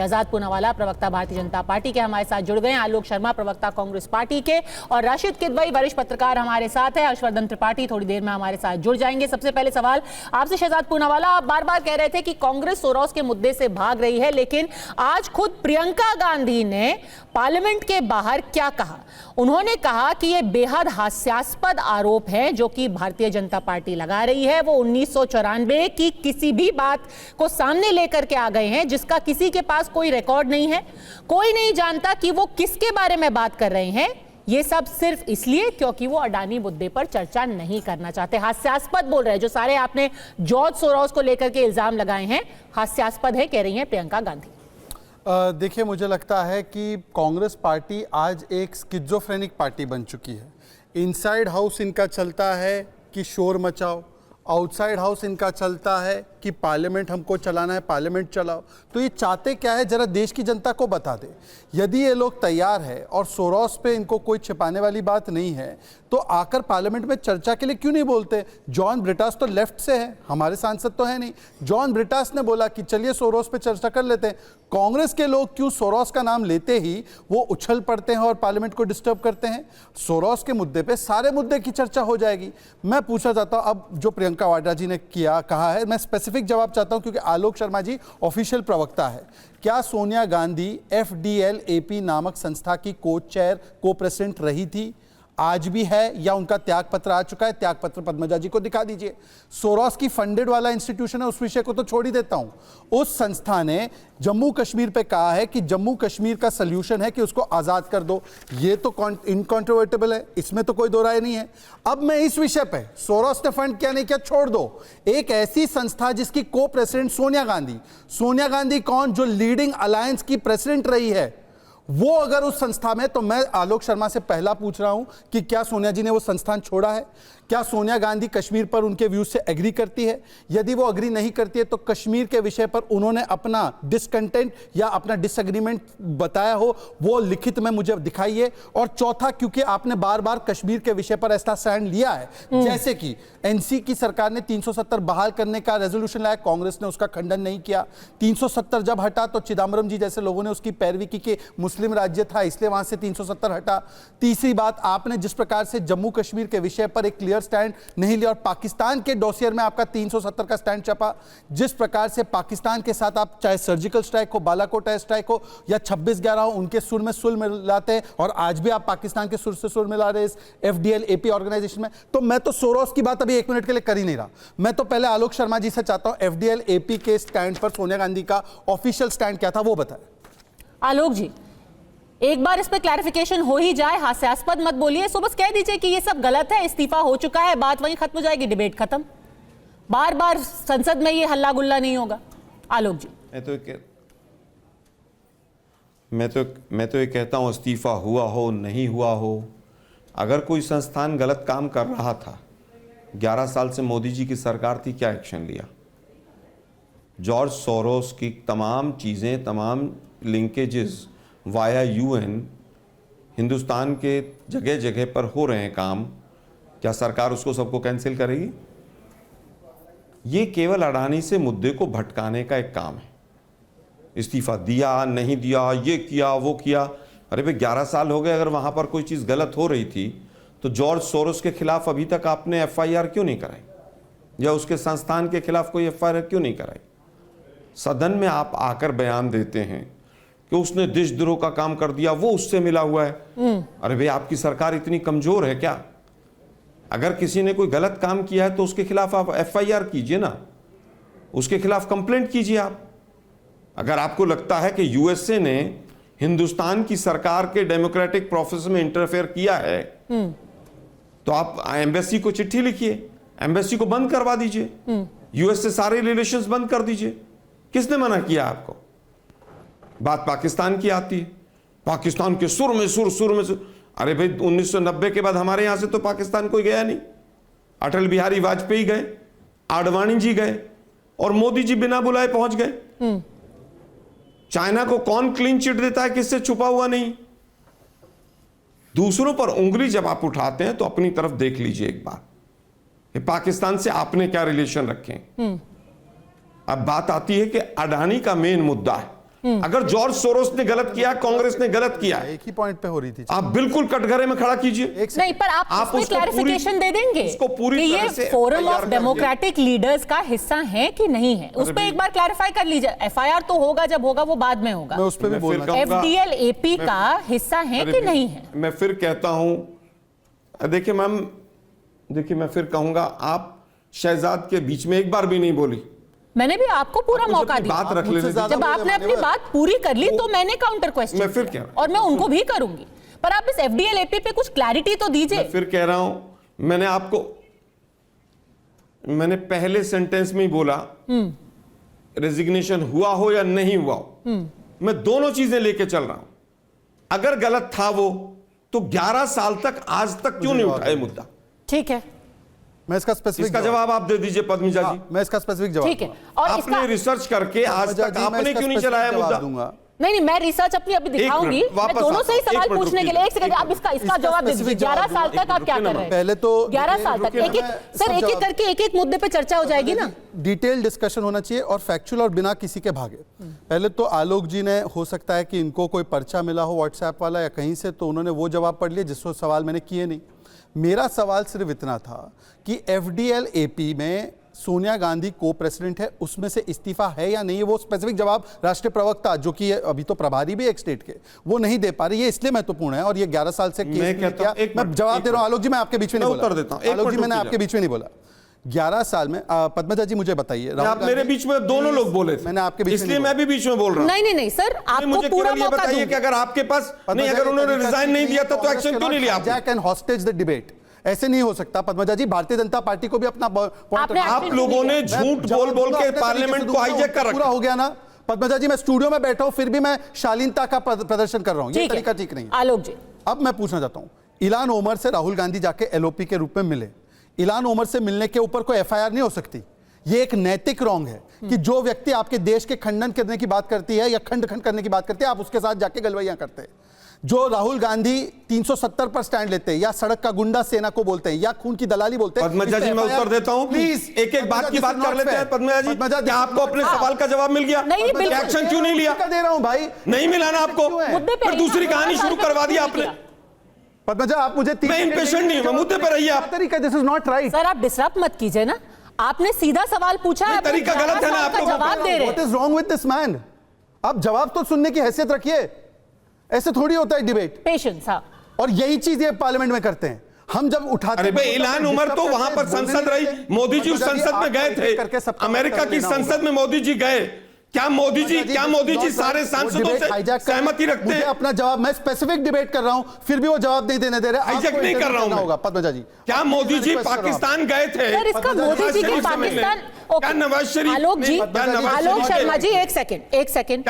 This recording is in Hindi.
शहजाद पूनावाला प्रवक्ता भारतीय जनता पार्टी के हमारे साथ जुड़ गए हैं, आलोक शर्मा प्रवक्ता कांग्रेस पार्टी के, और राशिद किदवई वरिष्ठ पत्रकार हमारे साथ है। हर्षवर्धन त्रिपाठी थोड़ी देर में हमारे साथ जुड़ जाएंगे। सबसे पहले सवाल आपसे शहजाद पूनावाला, आप बार बार कह रहे थे कि कांग्रेस सोरोस के मुद्दे से भाग रही है, लेकिन आज खुद प्रियंका गांधी ने पार्लियामेंट के बाहर क्या कहा? उन्होंने कहा कि यह बेहद हास्यास्पद आरोप है जो कि भारतीय जनता पार्टी लगा रही है। वो 1994 की किसी भी बात को सामने लेकर के आ गए हैं जिसका किसी के पास कोई रिकॉर्ड नहीं है, कोई नहीं जानता कि वो किसके बारे में बात कर रहे हैं। ये सब सिर्फ इसलिए क्योंकि वो अडानी मुद्दे पर चर्चा नहीं करना चाहते। हास्यास्पद बोल रहे हैं, जो सारे आपने जॉर्ज सोरोस को लेकर के इल्जाम लगाए हैं हास्यास्पद है, कह रही हैं प्रियंका गांधी। देखिए, मुझे लगता है कि कांग्रेस पार्टी आज एक स्किज़ोफ्रेनिक पार्टी बन चुकी है। इनसाइड हाउस इनका चलता है कि शोर मचाओ, आउटसाइड हाउस इनका चलता है कि पार्लियामेंट हमको चलाना है, पार्लियामेंट चलाओ। तो ये चाहते क्या है, जरा देश की जनता को बता दे। यदि ये लोग तैयार है और सोरोस पे इनको कोई छिपाने वाली बात नहीं है, तो आकर पार्लियामेंट में चर्चा के लिए क्यों नहीं बोलते? जॉन ब्रिटास तो लेफ्ट से है, हमारे सांसद तो है नहीं। जॉन ब्रिटास ने बोला कि चलिए सोरोस पे चर्चा कर लेते हैं। कांग्रेस के लोग क्यों सोरोस का नाम लेते ही वो उछल पड़ते हैं और पार्लियामेंट को डिस्टर्ब करते हैं? सोरोस के मुद्दे पे सारे मुद्दे की चर्चा हो जाएगी। मैं पूछना चाहता हूं, अब जो प्रियंका वाड्रा जी ने कहा है, मैं स्पेसिफिक जवाब चाहता हूं क्योंकि आलोक शर्मा जी ऑफिशियल प्रवक्ता है। क्या सोनिया गांधी FDL-AP नामक संस्था की को चेयर को प्रेसिडेंट रही थी, आज भी है, या उनका त्याग पत्र आ चुका है? त्याग पत्र पद्मजा जी को दिखा दीजिए। सोरोस की फंडेड वाला इंस्टीट्यूशन है, उस विषय को तो छोड़ ही देता हूं। उस संस्था ने जम्मू कश्मीर पे कहा है कि जम्मू कश्मीर का सल्यूशन है कि उसको आजाद कर दो। ये तो इनकॉन्ट्रोवर्टेबल है, इसमें तो कोई दो राय नहीं है। अब मैं इस विषय पे सोरोस ने फंड क्या नहीं किया छोड़ दो। एक ऐसी संस्था जिसकी को प्रेसिडेंट सोनिया गांधी कौन, जो लीडिंग अलायंस की प्रेसिडेंट रही है, वो अगर उस संस्था में, तो मैं आलोक शर्मा से पहला पूछ रहा हूं कि क्या सोनिया जी ने वो संस्थान छोड़ा है? क्या सोनिया गांधी कश्मीर पर उनके व्यूज से एग्री करती है? यदि वो एग्री नहीं करती है तो कश्मीर के विषय पर उन्होंने अपना डिसकंटेंट या अपना डिसएग्रीमेंट बताया हो, वो लिखित में मुझे दिखाइए। और चौथा, क्योंकि आपने बार बार कश्मीर के विषय पर ऐसा स्टैंड लिया है, जैसे कि एनसी की सरकार ने 370 बहाल करने का रेजोल्यूशन लाया, कांग्रेस ने उसका खंडन नहीं किया। 370 जब हटा तो चिदम्बरम जी जैसे लोगों ने उसकी पैरवी की कि मुस्लिम राज्य था इसलिए वहां से 370 हटा। तीसरी बात, आपने जिस प्रकार से जम्मू कश्मीर के विषय पर एक क्लियर स्टैंड नहीं लिया और पाकिस्तान के डोसियर में आपका 370 का स्टैंड छपा। जिस प्रकार से पाकिस्तान के साथ आप चाहे सर्जिकल स्ट्राइक हो, बालाकोट एयर स्ट्राइक हो या 26/11 हो, उनके सुर में सुर मिलाते हैं, और आज भी आप पाकिस्तान के सुर से सुर मिला रहे इस FDL-AP ऑर्गेनाइजेशन में। तो मैं तो सोरोस की बात अभी 1 मिनट के लिए कर ही नहीं रहा। मैं तो पहले आलोक शर्मा जी से चाहता हूं FDL-AP के स्टैंड पर सोनिया गांधी का ऑफिशियल स्टैंड क्या था, वो बताएं। आलोक जी, एक बार इस पे क्लैरिफिकेशन हो ही जाए, हास्यास्पद मत बोलिए। सो बस कह दीजिए कि ये सब गलत है, इस्तीफा हो चुका है, बात वहीं खत्म हो जाएगी, डिबेट खत्म। बार बार संसद में ये हल्ला गुल्ला नहीं होगा। आलोक जी, मैं तो ये कहता हूं, इस्तीफा हुआ हो नहीं हुआ हो, अगर कोई संस्थान गलत काम कर रहा था, 11 साल से मोदी जी की सरकार थी, क्या एक्शन लिया? जॉर्ज सोरोस की तमाम चीज़ें, तमाम लिंकेजेस वाया UN हिंदुस्तान के जगह जगह पर हो रहे हैं काम, क्या सरकार उसको सबको कैंसिल करेगी? ये केवल अडानी से मुद्दे को भटकाने का एक काम है। इस्तीफा दिया नहीं दिया, ये किया वो किया, अरे भाई 11 साल हो गए, अगर वहाँ पर कोई चीज़ गलत हो रही थी तो जॉर्ज सोरोस के खिलाफ अभी तक आपने FIR क्यों नहीं कराई, या उसके संस्थान के खिलाफ कोई FIR क्यों नहीं कराई? सदन में आप आकर बयान देते हैं कि उसने देशद्रोह का काम कर दिया, वो उससे मिला हुआ है। अरे भाई, आपकी सरकार इतनी कमजोर है क्या? अगर किसी ने कोई गलत काम किया है तो उसके खिलाफ आप FIR कीजिए ना, उसके खिलाफ कंप्लेंट कीजिए आप। अगर आपको लगता है कि USA ने हिंदुस्तान की सरकार के डेमोक्रेटिक प्रोसेस में इंटरफेयर किया है, तो आप एम्बेसी को चिट्ठी लिखिए, एम्बेसी को बंद करवा दीजिए, US से सारे रिलेशंस बंद कर दीजिए। किसने मना किया आपको? बात पाकिस्तान की आती है, पाकिस्तान के सुर में सुर। अरे भाई, 1990 के बाद हमारे यहां से तो पाकिस्तान कोई गया नहीं। अटल बिहारी वाजपेयी गए, आडवाणी जी गए, और मोदी जी बिना बुलाए पहुंच गए। चाइना को कौन क्लीन चिट देता है, किससे छुपा हुआ नहीं। दूसरों पर उंगली जब आप उठाते हैं तो अपनी तरफ देख लीजिए एक बार, पाकिस्तान से आपने क्या रिलेशन रखे। अब बात आती है कि अडानी का मेन मुद्दा है, अगर जॉर्ज सोरोस ने गलत किया, कांग्रेस ने गलत किया, एक ही पॉइंट पे हो रही थी। आप बिल्कुल कटघरे में खड़ा कीजिए। नहीं, पर आप उसमें क्लैरिफिकेशन दे देंगे उसको पूरी कि तरह ये से फोरम तैयार ऑफ कर डेमोक्रेटिक लीडर्स का हिस्सा है कि नहीं है, उस पर एक बार क्लैरिफाई कर लीजिए। एफआईआर तो होगा, जब होगा वो बाद में होगा। मैं उस पे भी बोलना कहूंगा- एफडीएल एपी का हिस्सा है कि नहीं है? मैं फिर कहता हूं, देखिए मैम, देखिए मैं फिर कहूंगा, आप शहजाद के बीच में एक बार भी नहीं बोली। मैंने भी आपको पूरा मुझे मौका अपनी दिया। बात रख मुझसे लेने ज्यादा जब बोले आपने अपनी मान्यवर। बात पूरी कर ली तो मैंने काउंटर क्वेश्चन मैं फिर कह रहा हूं। और मैं उनको भी करूंगी, पर आप इस एफडीएल एपी पे कुछ क्लैरिटी तो दीजिए। मैं फिर कह रहा हूं, मैंने पहले सेंटेंस में ही बोला, रेजिग्नेशन हुआ हो या नहीं हुआ हो, मैं दोनों चीजें लेके चल रहा हूं। अगर गलत था वो, तो 11 साल तक आज तक क्यों नहीं उठाए मुद्दा? ठीक है, मैं इसका स्पेसिफिक इसका जवाब आप दे दीजिए पद्मिजा जी। मैं इसका स्पेसिफिक जवाब ठीक है। दूंगा। और आपने इसका रिसर्च करके आज पद्मजा तक जी, मैं आपने इसका क्यों नहीं specific चलाया जवाब मुद्दा? दूंगा। नहीं, मैं रिसर्च अपनी अभी दिखाऊंगी। मिनट, मैं वापस दोनों से ही आता हूं। सवाल एक मिनट पूछने के लिए, एक सेकंड, आप इसका इसका जवाब दे specific दीजिए। जवाब 11 साल दूंगा। तक आप क्या रुकिए कर ना, रहे हैं? पहले तो 11 साल तक रुकिए ना, एक एक, सर एक एक करके एक एक मुद्दे पे चर्चा हो जाएगी ना। डिटेल डिस्कशन होना चाहिए और फैक्चुअल और बिना किसी के भागे। पहले तो आलोक जी ने, हो सकता है कि इनको कोई पर्चा मिला हो व्हाट्सएप वाला या कहीं से, तो उन्होंने वो जवाब पढ़ लिया जिसको सवाल मैंने किए नहीं। मेरा सवाल सिर्फ इतना था कि एफडीएल एपी में सोनिया गांधी को प्रेसिडेंट है, उसमें से इस्तीफा है या नहीं, वो स्पेसिफिक जवाब राष्ट्रीय प्रवक्ता, जो कि अभी तो प्रभारी भी एक स्टेट के, वो नहीं दे पा रही। ये इसलिए महत्वपूर्ण है और ये 11 साल से केस मैं नहीं कहता किया। हूं, एक मैं मिनट, जवाब एक दे रहा हूं मिनट। आलोक जी, मैं आपके बीच में मैं नहीं बोला। उत्तर देता हूं। एक आलोक जी, मिनट मैंने रुकिए। आपके बीच में नहीं बोला। 11 साल में पद्मजा जी मुझे बताइए, राहुल आप मेरे गांधी- बीच में दोनों लोग बोले थे, मैंने आपके बीच में इसलिए नहीं मैं भी बीच में बोल रहा हूं। नहीं नहीं नहीं सर, आपको मुझे पूरा केवल ये मौका बताइए कि दूंगी। अगर आपके पास नहीं, अगर उन्होंने रिजाइन नहीं दिया था तो एक्शन क्यों नहीं लिया आपने? Jack and hostage the debate, ऐसे नहीं हो सकता पद्मजा जी। भारतीय जनता पार्टी को भी अपना point आपने उठाना आप एक्शन लोगों ने मैं झूठ जवाब बोल बोल दूंगा के अपने पार्लियामेंट तरीके से को दूंगा, हाईजैक कर पूरा रखा। हो गया ना पद्मजा जी। मैं स्टूडियो में बैठा हूं, फिर भी मैं शालीनता का प्रदर्शन कर रहा हूं। ये ठीक है। तरीका ठीक नहीं है। आलोक जी, अब मैं पूछना चाहता हूं, इलान ओमर से राहुल गांधी जाके एलओपी के रूप में मिले। इलान ओमर से मिलने के ऊपर कोई एफआईआर नहीं हो सकती। ये एक नैतिक रॉन्ग है कि जो व्यक्ति आपके देश के खंडन करने की बात करती है या खंड खंड करने की बात करती है, आप उसके साथ जाके गलवैया करते हैं। जो राहुल गांधी 370 पर स्टैंड लेते हैं या सड़क का गुंडा सेना को बोलते हैं या खून की दलाली बोलते हैं, पद्मजा जी, मैं उत्तर देता हूं प्लीज। एक एक बात की बात कर लेते हैं। पद्मजा जी, क्या आपको अपने सवाल का जवाब मिल गया? नहीं, बिल्कुल। एक्शन क्यों नहीं लिया? दे रहा हूं भाई, नहीं मिला ना आपको, मुद्दे पे फिर दूसरी कहानी शुरू करवा दी आपने। पद्मजा आप मुझे मैं impatient नहीं हूं, मैं मुद्दे पे रहिए आप। तरीका, this is not right. Sir आप डिस्टर्ब मत कीजिए ना, आपने सीधा सवाल पूछा है, नहीं, तरीका आप गलत है ना, 11 आप साल का लोगों का। जवाब दे रहे व्हाट हैं। Is wrong with this man? आप जवाब तो सुनने की हैसियत रखिए, ऐसे थोड़ी होता है डिबेट। पेशेंस, हाँ। और यही चीज ये पार्लियामेंट में करते हैं। हम जब उठाते अरे भाई, इलान उमर तो वहां पर संसद रही, मोदी जी उस संसद में गए थे, अमेरिका की संसद में मोदी जी गए। क्या मोदी जी सारे सांसदों से सहमति रखते मुझे हैं? अपना जवाब, मैं स्पेसिफिक डिबेट कर रहा हूं, फिर भी वो जवाब नहीं देने दे रहे। हाईजैक नहीं कर रहा हूं मैं। होगा पद्मजा जी। क्या मोदी जी पाकिस्तान गए थे? सर इसका मोदी जी के शरीफ से मिलने? पाकिस्तान, क्या नवाज शरीफ आलोक ने- जी, क्या नवाज आलोक शरीफ शर्मा ने- जी, एक सेकंड